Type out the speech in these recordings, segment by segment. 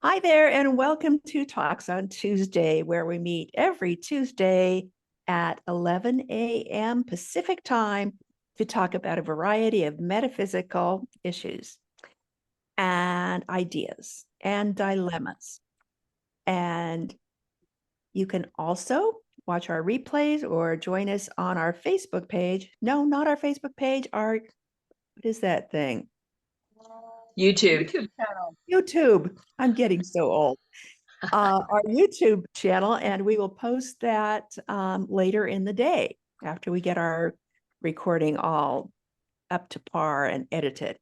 Hi there, and welcome to Talks on Tuesday, where we meet every Tuesday at 11 a.m. Pacific time to talk about a variety of metaphysical issues and ideas and dilemmas. And you can also watch our replays or join us on our Facebook page. No, not our Facebook page, what is that thing? YouTube. Channel. YouTube. I'm getting so old. Our YouTube channel, and we will post that later in the day after we get our recording all up to par and edited.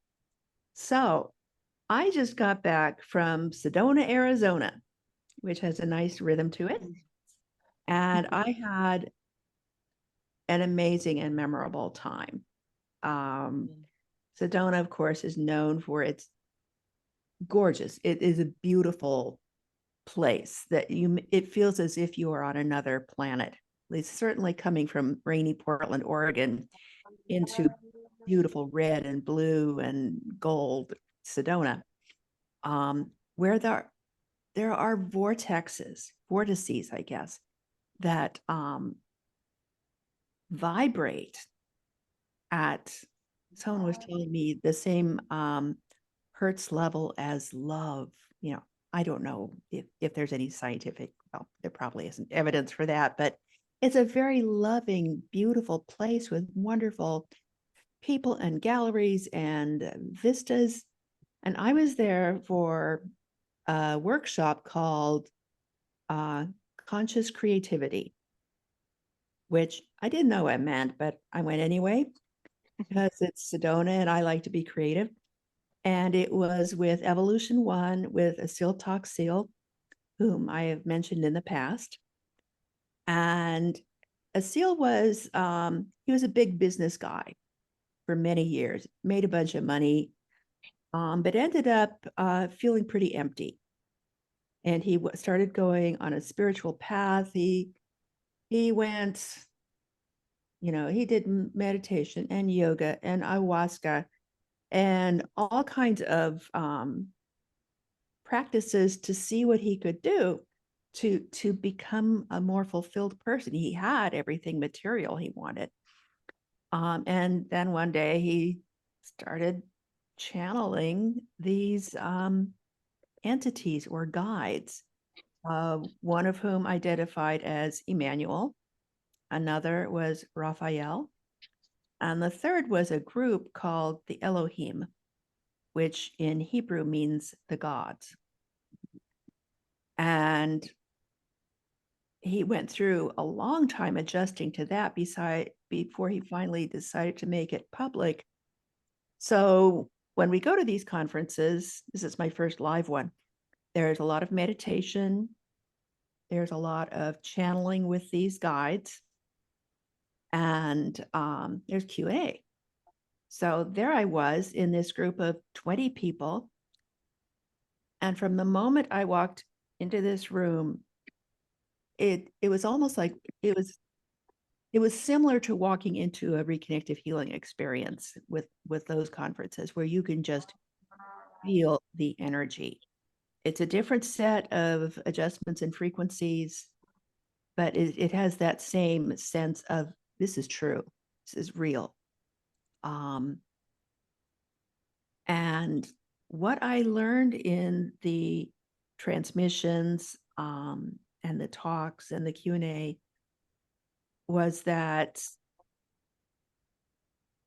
So I just got back from Sedona, Arizona, which has a nice rhythm to it. And I had an amazing and memorable time. Sedona, of course, is known for its gorgeous. It is a beautiful place that it feels as if you are on another planet. At least certainly coming from rainy Portland, Oregon into beautiful red and blue and gold Sedona, where there are vortices, I guess, that vibrate at, someone was telling me, the same hertz level as love. I don't know if there's any scientific, well, there probably isn't evidence for that, but it's a very loving, beautiful place with wonderful people and galleries and vistas. And I was there for a workshop called Conscious Creativity, which I didn't know what it meant, but I went anyway because it's Sedona and I like to be creative. And it was with Evolution One, with a Seal Talk Seal, whom I have mentioned in the past. And Asil was, he was a big business guy for many years, made a bunch of money, but ended up feeling pretty empty. And he started going on a spiritual path. He went, he did meditation and yoga and ayahuasca and all kinds of practices to see what he could do to become a more fulfilled person. He had everything material he wanted. And then one day he started channeling these entities or guides, one of whom identified as Emmanuel, another was Raphael, and the third was a group called the Elohim, which in Hebrew means the gods. And he went through a long time adjusting to that before he finally decided to make it public. So when we go to these conferences, this is my first live one, there's a lot of meditation, there's a lot of channeling with these guides, and there's Q&A. So there I was in this group of 20 people. And from the moment I walked into this room, it was almost like it was similar to walking into a reconnective healing experience with those conferences, where you can just feel the energy. It's a different set of adjustments and frequencies, but it has that same sense of, this is true, this is real. And what I learned in the transmissions and the talks and the Q&A was that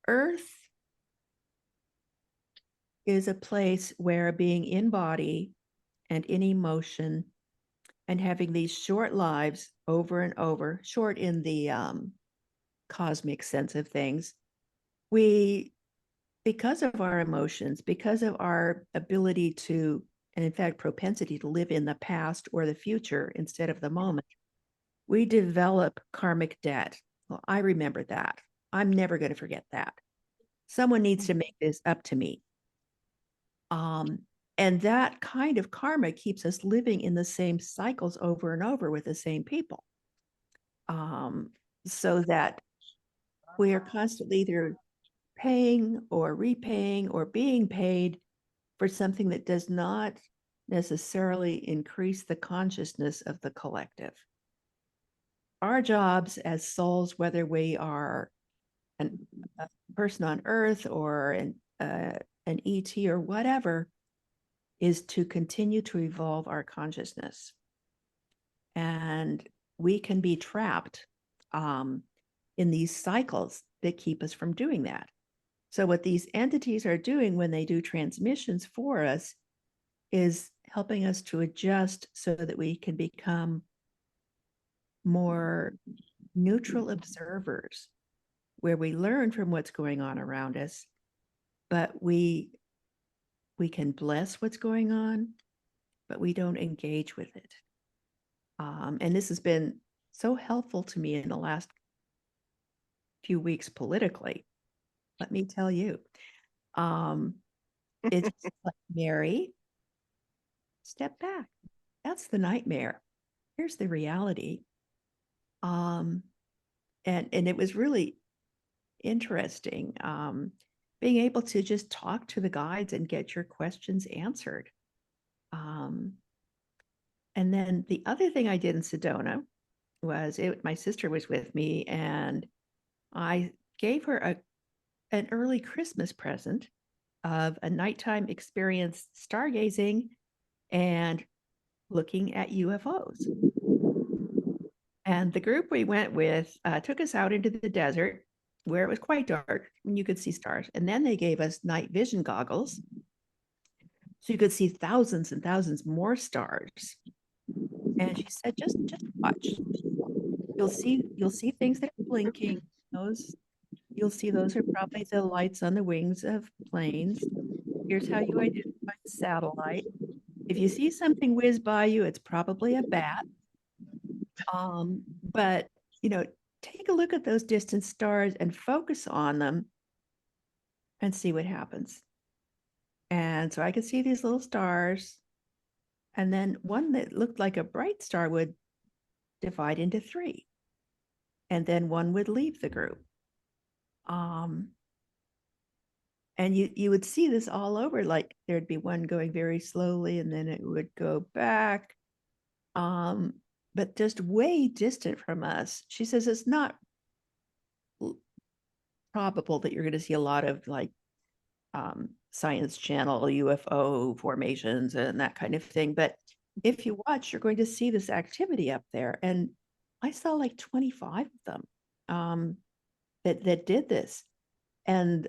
Earth is a place where being in body and in emotion and having these short lives over and over, short in the cosmic sense of things, because of our emotions, because of our ability to, and in fact, propensity to live in the past or the future instead of the moment, we develop karmic debt. Well, I remember that. I'm never going to forget that. Someone needs to make this up to me. And that kind of karma keeps us living in the same cycles over and over with the same people. So that we are constantly either paying or repaying or being paid for something that does not necessarily increase the consciousness of the collective. Our jobs as souls, whether we are a person on Earth or an ET or whatever, is to continue to evolve our consciousness. And we can be trapped in these cycles that keep us from doing that. So what these entities are doing when they do transmissions for us is helping us to adjust so that we can become more neutral observers, where we learn from what's going on around us, but we can bless what's going on, but we don't engage with it. And this has been so helpful to me in the last few weeks politically. Let me tell you, it's like, Mary, step back. That's the nightmare. Here's the reality. And it was really interesting being able to just talk to the guides and get your questions answered. And then the other thing I did in Sedona was my sister was with me, and I gave her an early Christmas present of a nighttime experience stargazing and looking at UFOs. And the group we went with took us out into the desert where it was quite dark and you could see stars. And then they gave us night vision goggles so you could see thousands and thousands more stars. And she said, just watch. You'll see things that are blinking. You'll see those are probably the lights on the wings of planes. Here's how you identify the satellite. If you see something whiz by you, it's probably a bat. But take a look at those distant stars and focus on them and see what happens. And so I could see these little stars, and then one that looked like a bright star would divide into three, and then one would leave the group. And you would see this all over, like there'd be one going very slowly and then it would go back. But just way distant from us. She says it's not probable that you're going to see a lot of like Science Channel UFO formations and that kind of thing. But if you watch, you're going to see this activity up there. And I saw like 25 of them that did this. And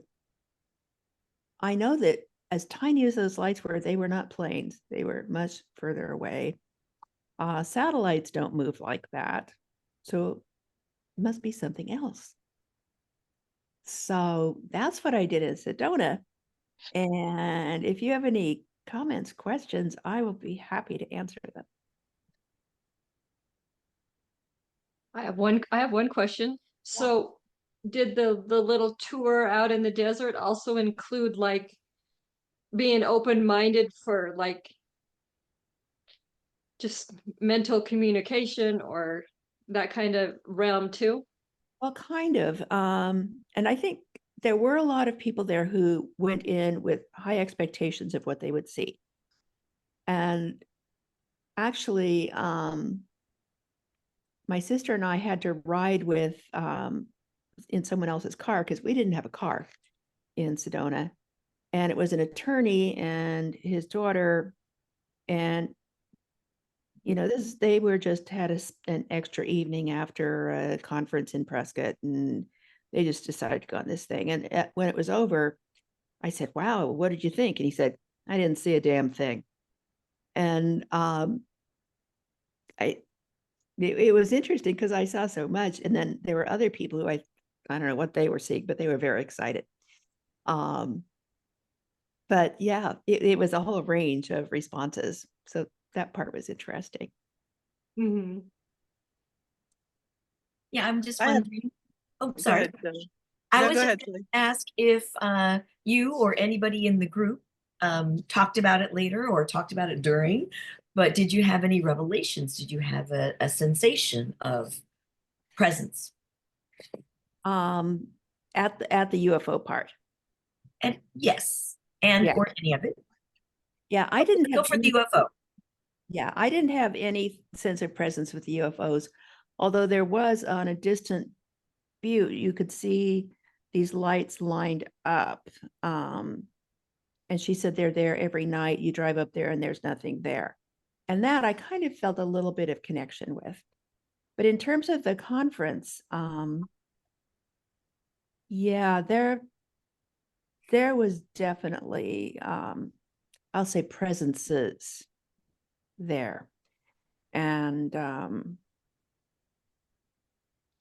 I know that as tiny as those lights were, they were not planes. They were much further away. Satellites don't move like that. So it must be something else. So that's what I did in Sedona. And if you have any comments, questions, I will be happy to answer them. I have one question. So did the little tour out in the desert also include like being open-minded for like just mental communication or that kind of realm too? Well, kind of. And I think there were a lot of people there who went in with high expectations of what they would see. And actually, my sister and I had to ride with in someone else's car because we didn't have a car in Sedona. And it was an attorney and his daughter. And they were just had an extra evening after a conference in Prescott, and they just decided to go on this thing. And when it was over, I said, "Wow, what did you think?" And he said, "I didn't see a damn thing." And it was interesting because I saw so much, and then there were other people who I don't know what they were seeing, but they were very excited. But yeah, it was a whole range of responses. So that part was interesting. Mm-hmm. Yeah, I'm just I have- wondering. Oh, Go sorry. ahead, Tilly. I No, was go just ahead, gonna Tilly. ask if you or anybody in the group talked about it later or talked about it during, but did you have any revelations? Did you have a sensation of presence? At the UFO part. And yes, and Yeah. or any of it. Yeah, I didn't Go have for the any, UFO. yeah, I didn't have any sense of presence with the UFOs, although there was on a distant view, you could see these lights lined up. And she said they're there every night. You drive up there and there's nothing there. And that I kind of felt a little bit of connection with. But in terms of the conference, yeah, there was definitely I'll say presences there. And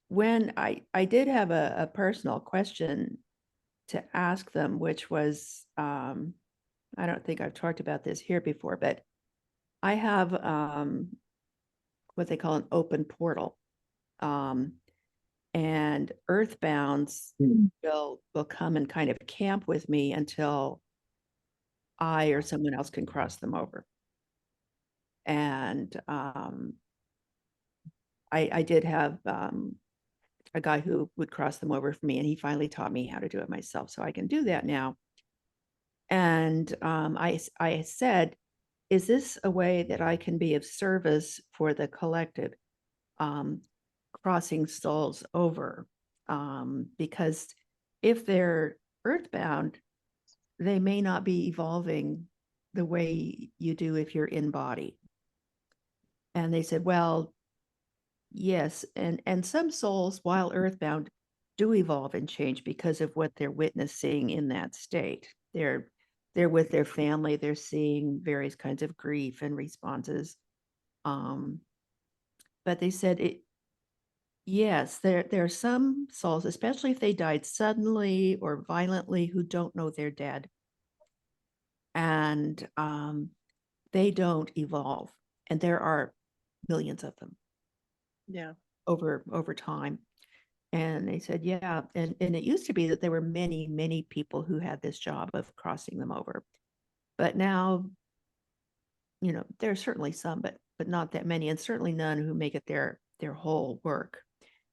when I did have a personal question to ask them, which was I don't think I've talked about this here before, but I have what they call an open portal. And earthbounds will come and kind of camp with me until I or someone else can cross them over. And I did have a guy who would cross them over for me, and he finally taught me how to do it myself, so I can do that now. And I said, is this a way that I can be of service for the collective, crossing souls over? Because if they're earthbound, they may not be evolving the way you do if you're in body. And they said, well, yes, and some souls, while earthbound, do evolve and change because of what they're witnessing in that state. They're with their family, they're seeing various kinds of grief and responses. But they said it, yes, there are some souls, especially if they died suddenly or violently, who don't know they're dead. And they don't evolve. And there are millions of them. Yeah. Over time. And they said, yeah. And it used to be that there were many, many people who had this job of crossing them over. But now, there are certainly some, but not that many, and certainly none who make it their whole work.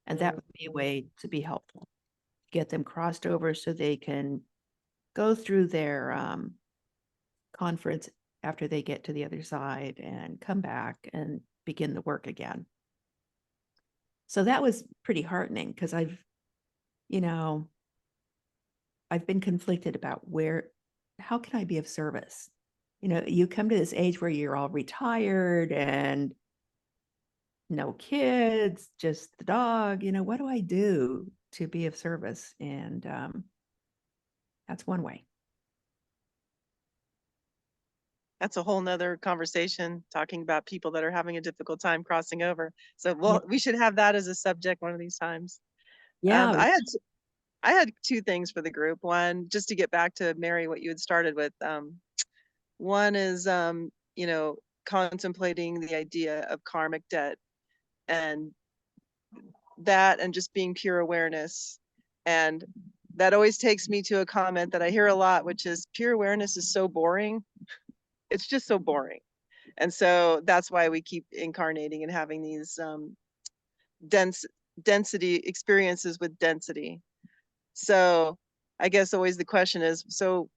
And that would be a way to be helpful. Get them crossed over so they can go through their conference after they get to the other side and come back and begin the work again. So that was pretty heartening because I've been conflicted about how can I be of service? You come to this age where you're all retired and no kids, just the dog, what do I do to be of service? And that's one way. That's a whole nother conversation, talking about people that are having a difficult time crossing over. So Yeah. we should have that as a subject one of these times. Yeah. I had two things for the group. One, just to get back to Mary, what you had started with. One is, contemplating the idea of karmic debt, and that, and just being pure awareness. And that always takes me to a comment that I hear a lot, which is pure awareness is so boring. It's just so boring. And so that's why we keep incarnating and having these density experiences with density. So I guess always the question is, so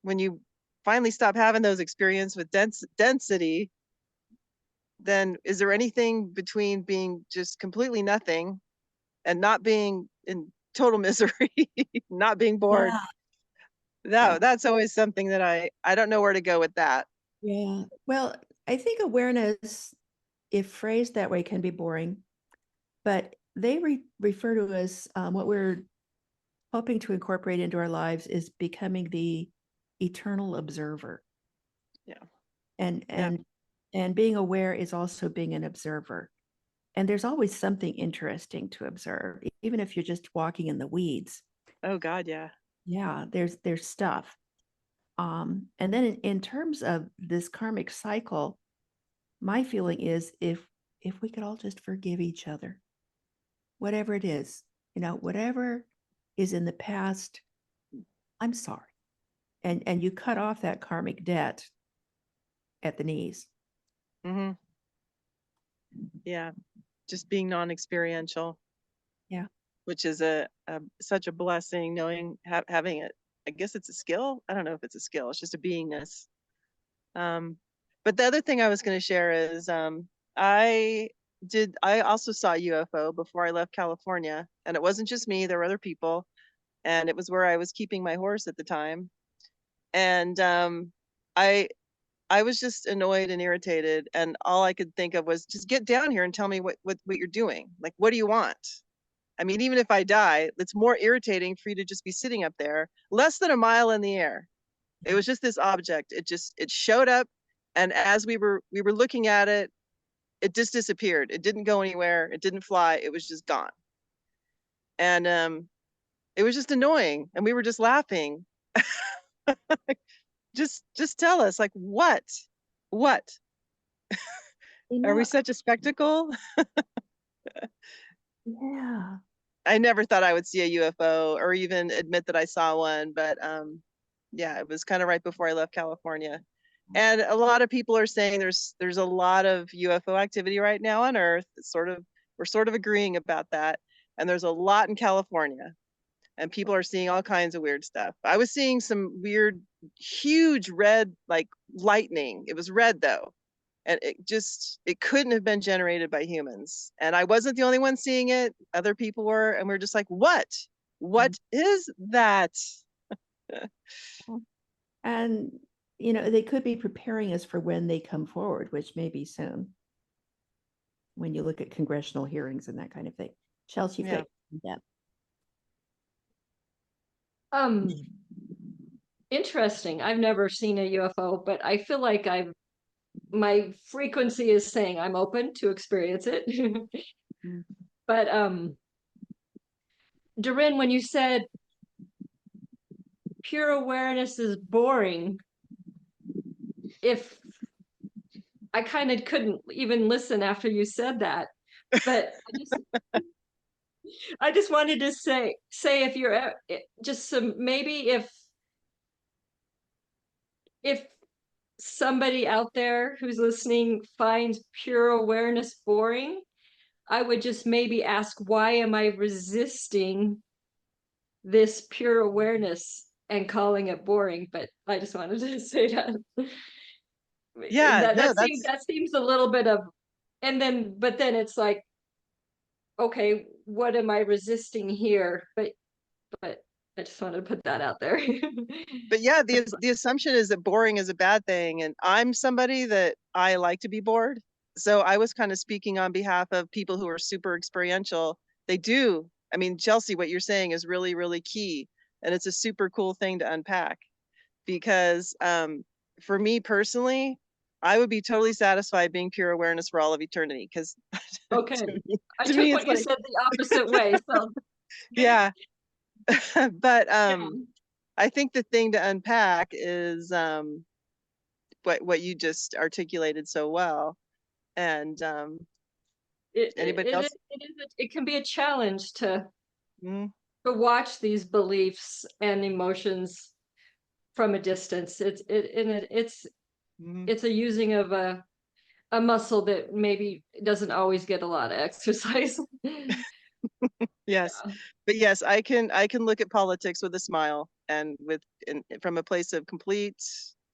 when you finally stop having those experiences with density, then is there anything between being just completely nothing and not being in total misery, not being bored? That's always something that I don't know where to go with that. Yeah. Well, I think awareness, if phrased that way, can be boring, but they refer to us, what we're hoping to incorporate into our lives is becoming the eternal observer. Yeah. And being aware is also being an observer. And there's always something interesting to observe, even if you're just walking in the weeds. Oh God, yeah. Yeah, there's stuff. And then in terms of this karmic cycle, my feeling is if we could all just forgive each other, whatever it is, whatever is in the past, I'm sorry. And you cut off that karmic debt at the knees. Mm-hmm. Yeah. Just being non-experiential. Yeah. Which is such a blessing, knowing having it. I guess it's a skill. I don't know if it's a skill. It's just a beingness. But the other thing I was going to share is I also saw a UFO before I left California, and it wasn't just me, there were other people, and it was where I was keeping my horse at the time. And I I was just annoyed and irritated, and all I could think of was just get down here and tell me what you're doing. Like, what do you want? I mean, even if I die, it's more irritating for you to just be sitting up there less than a mile in the air. It was just this object. It showed up, and as we were looking at it, it just disappeared. It didn't go anywhere. It didn't fly. It was just gone. And it was just annoying, and we were just laughing. Just tell us, like, what You are we know, such a spectacle? yeah. I never thought I would see a UFO or even admit that I saw one, but yeah, it was kind of right before I left California. And a lot of people are saying there's a lot of UFO activity right now on Earth. We're sort of agreeing about that. And there's a lot in California, and people are seeing all kinds of weird stuff. I was seeing some weird, huge red, like lightning. It was red though. And it couldn't have been generated by humans. And I wasn't the only one seeing it. Other people were, and we're just like, what is that? And, they could be preparing us for when they come forward, which may be soon. When you look at congressional hearings and that kind of thing. Chelsea, Yeah. yeah. Interesting. I've never seen a UFO, but I feel like my frequency is saying I'm open to experience it. But Doreen, when you said pure awareness is boring, if I kind of couldn't even listen after you said that, but I just wanted to say if you're just some, maybe if somebody out there who's listening finds pure awareness boring, I would just maybe ask, why am I resisting this pure awareness and calling it boring? But I just wanted to say that. Yeah, no, that seems a little bit of, but then it's like, okay, what am I resisting here? But I just wanted to put that out there. but yeah, the assumption is that boring is a bad thing, and I'm somebody that I like to be bored. So I was kind of speaking on behalf of people who are super experiential. They do. I mean, Chelsea, what you're saying is really, really key, and it's a super cool thing to unpack, because for me personally, I would be totally satisfied being pure awareness for all of eternity, because Okay, I to took me, what it's you like, said the opposite way. So yeah. But yeah. I think the thing to unpack is what you just articulated so well. And anybody else? It can be a challenge Mm, to watch these beliefs and emotions from a distance. mm, It's a using of a muscle that maybe doesn't always get a lot of exercise. yes, but yes, I can look at politics with a smile, and from a place of complete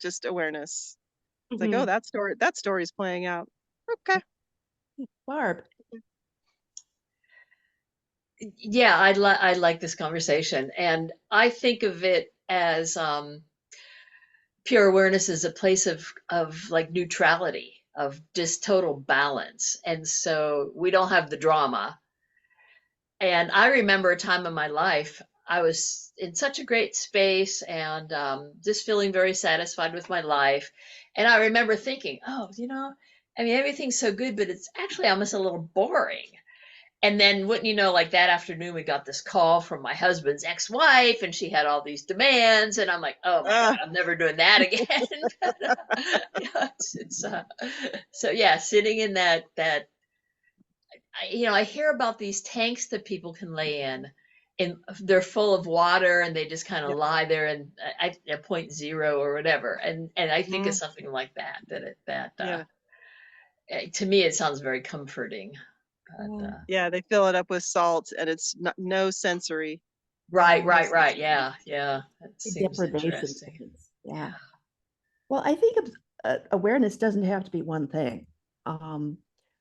just awareness. It's like, oh, Mhm. that story's playing out. Okay. Barb. Yeah, I like this conversation, and I think of it as pure awareness is a place of like neutrality, of just total balance, and so we don't have the drama. And I remember a time in my life I was in such a great space and just feeling very satisfied with my life. And I remember thinking, oh, I mean, everything's so good, but it's actually almost a little boring. And then, wouldn't you know, like that afternoon, we got this call from my husband's ex-wife, and she had all these demands, and I'm like, oh my God, I'm never doing that again. But, yeah, so yeah, sitting in that I hear about these tanks that people can lay in, and they're full of water, and they just kind of Yeah. lie there and at point zero or whatever. And I think of Mm, something like that. yeah. To me, it sounds very comforting. But, Yeah, they fill it up with salt, and it's no sensory. right, No right. sensory. Yeah, yeah. That The seems deprivation interesting. things. Yeah. Well, I think awareness doesn't have to be one thing.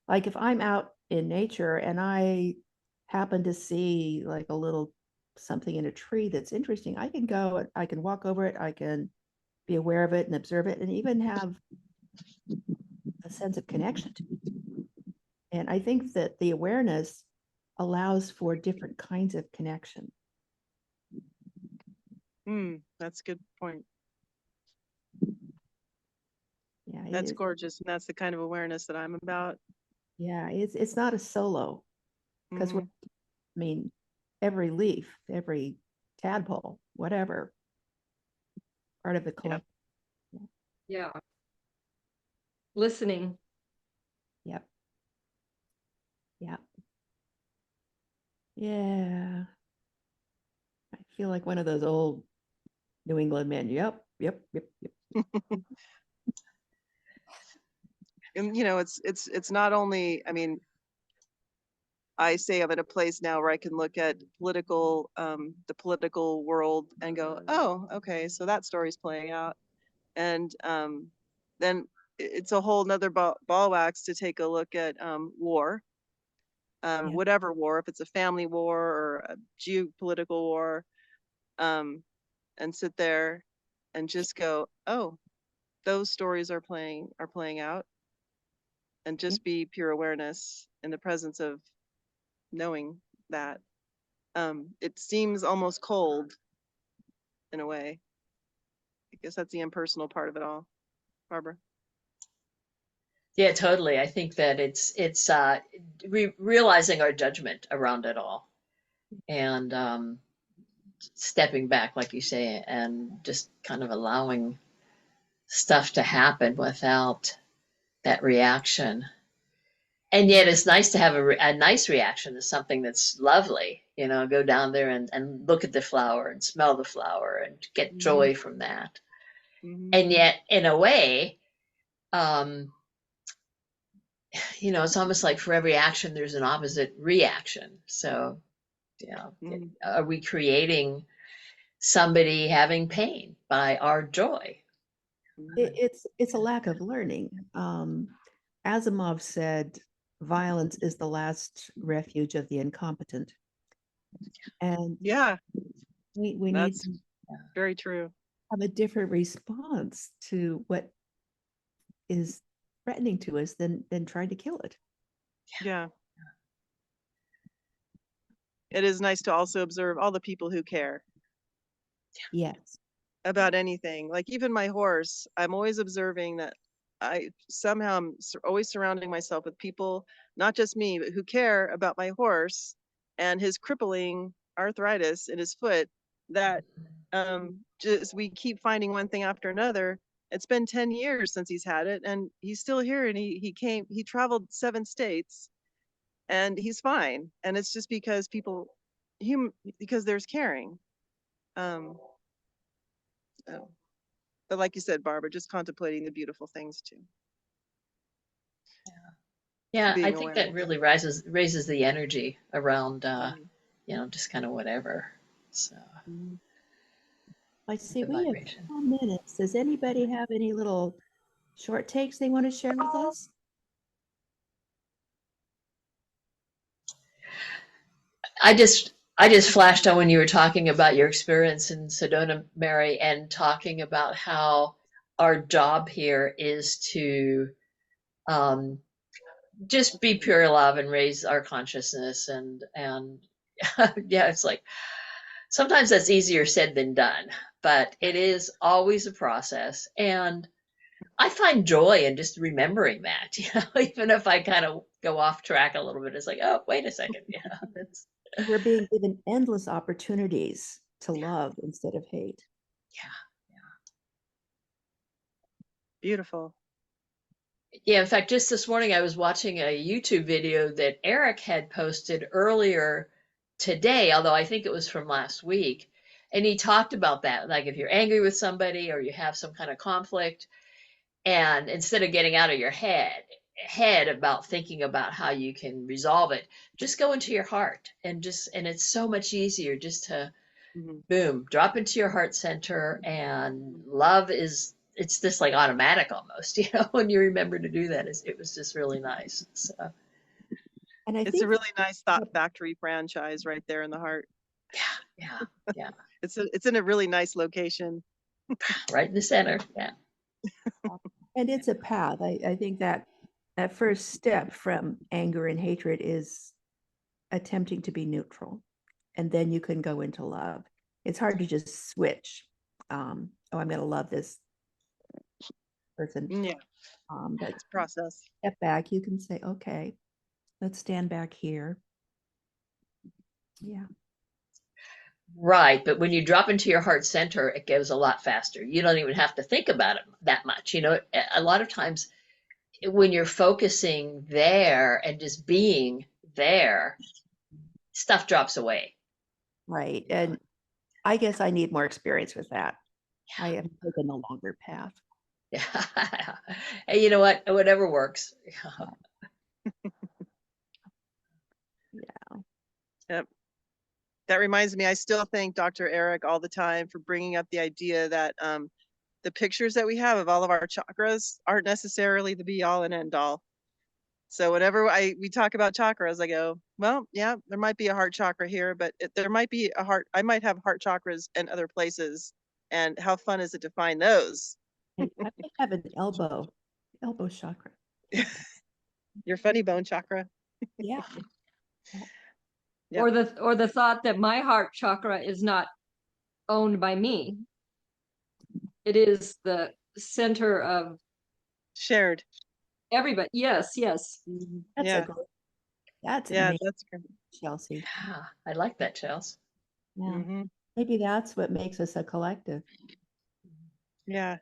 Like if I'm out in nature and I happen to see like a little something in a tree that's interesting, I can go, I can walk over it, I can be aware of it and observe it, and even have a sense of connection to it. And I think that the awareness allows for different kinds of connection. That's a good point. Yeah, That's gorgeous. And that's the kind of awareness that I'm about. yeah, it's not a solo, because Mhm. I mean, every leaf, every tadpole, whatever, part of the collective. Yeah. Listening. Yep. Yep. Yeah. I feel like one of those old New England men. Yep. Yep. Yep. Yep. And it's not only, I mean, I say I'm at a place now where I can look at the political world and go, oh, okay, so that story's playing out. And then it's a whole nother ball wax to take a look at war, Yeah. whatever war, if it's a family war or a geopolitical war, and sit there and just go, oh, those stories are playing out, and just be pure awareness in the presence of knowing that. It seems almost cold in a way. I guess that's the impersonal part of it all. Barbara. Yeah, totally. I think that it's realizing our judgment around it all, and stepping back, like you say, and just kind of allowing stuff to happen without that reaction. And yet it's nice to have a nice reaction to something that's lovely, go down there and look at the flower and smell the flower and get joy from that. And yet, in a way, it's almost like for every action, there's an opposite reaction. So, are we creating somebody having pain by our joy? It's a lack of learning. Asimov said, violence is the last refuge of the incompetent. And yeah, we need that's to very true. have a different response to what is threatening to us than trying to kill it. Yeah. It is nice to also observe all the people who care Yes. about anything. Like even my horse, I'm always observing that I somehow am always surrounding myself with people, not just me, but who care about my horse and his crippling arthritis in his foot, that just we keep finding one thing after another. It's been 10 years since he's had it, and he's still here, and he traveled 7 states, and he's fine. And it's just because because there's caring. Oh. But like you said, Barbara, just contemplating the beautiful things too. Yeah, I Being think aware. that really raises the energy around, just kind of whatever. So I see the we have vibration. 4 minutes. Does anybody have any little short takes they want to share with us? I just flashed on when you were talking about your experience in Sedona, Mary, and talking about how our job here is to just be pure love and raise our consciousness, and yeah, it's like sometimes that's easier said than done, but it is always a process. And I find joy in just remembering that, even if I kind of go off track a little bit, it's like, oh, wait a second. That's, We're being given endless opportunities to love instead of hate. Beautiful. Yeah, in fact, just this morning I was watching a YouTube video that Eric had posted earlier today, although I think it was from last week. And he talked about that, like if you're angry with somebody or you have some kind of conflict, and instead of getting out of your head about thinking about how you can resolve it, just go into your heart, and it's so much easier just to boom, drop into your heart center, and love is it's just like automatic almost, you know, when you remember to do that. It was just really nice. So And I It's a think really nice Thought Factory franchise right there in the heart. yeah, It's in a really nice location. right in the center. Yeah. and it's a path. I think that that first step from anger and hatred is attempting to be neutral, and then you can go into love. It's hard to just switch. Oh, I'm going to love this person. Yeah, But it's a process. step back, you can say, okay, let's stand back here. Yeah. Right. But when you drop into your heart center, it goes a lot faster. You don't even have to think about it that much. You know, a lot of times when you're focusing there and just being there, stuff drops away. Right. And I guess I need more experience with that. I am taking the longer path. Yeah. Hey, you know what? Whatever works. Yep. That reminds me, I still thank Dr. Eric all the time for bringing up the idea that the pictures that we have of all of our chakras aren't necessarily the be all and end all. So whenever we talk about chakras, I go, well, yeah, there might be a heart chakra here, but there might be a heart. I might have heart chakras in other places. And how fun is it to find those? And I might have an elbow chakra. Your funny bone chakra. Yeah. Yep. Or the thought that my heart chakra is not owned by me. It is the center of Shared. everybody. Yes, yes. That's Yeah. a great, that's Yeah, amazing, that's great. Chelsea. Yeah, I like that, Chels. Yeah. Mhm. Maybe that's what makes us a collective. Yeah.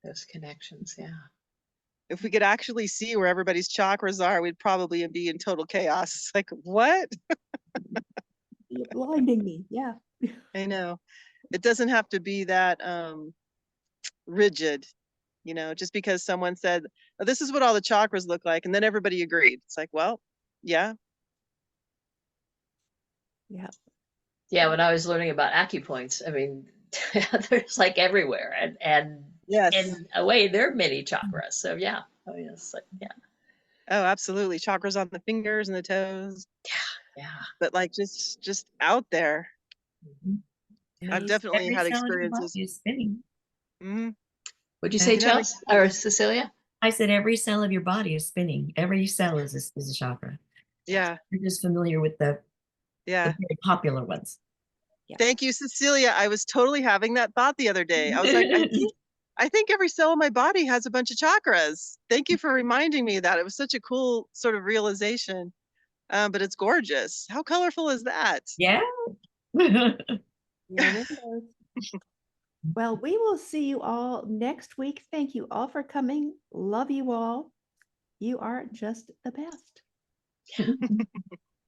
Those connections. Yeah. If we could actually see where everybody's chakras are, we'd probably be in total chaos. Like, what? You're blinding me. Yeah. I know. It doesn't have to be that rigid, just because someone said, oh, this is what all the chakras look like, and then everybody agreed. It's like, well, yeah. Yeah. Yeah, when I was learning about acupoints, I mean, there's like everywhere, and Yes. in a way, there are many chakras. So yeah, I mean, it's like yeah, Oh, absolutely. Chakras on the fingers and the toes, yeah. but like just out there. I've definitely Every had cell in your experiences. body is spinning. Hmm. Would you Yeah. say, You have Chels or Cecilia? I said every cell of your body is spinning. Every cell is a chakra. Yeah. You're just familiar with the Yeah. very popular ones. Thank you, Cecilia. I was totally having that thought the other day. I was like, I think every cell in my body has a bunch of chakras. Thank you for reminding me of that. It was such a cool sort of realization. But it's gorgeous. How colorful is that? Yeah. Yeah, it is. Well, we will see you all next week. Thank you all for coming. Love you all. You are just the best.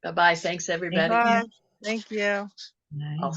Bye bye. Thanks, everybody. Thank you. Bye. Thank you. Bye. I'll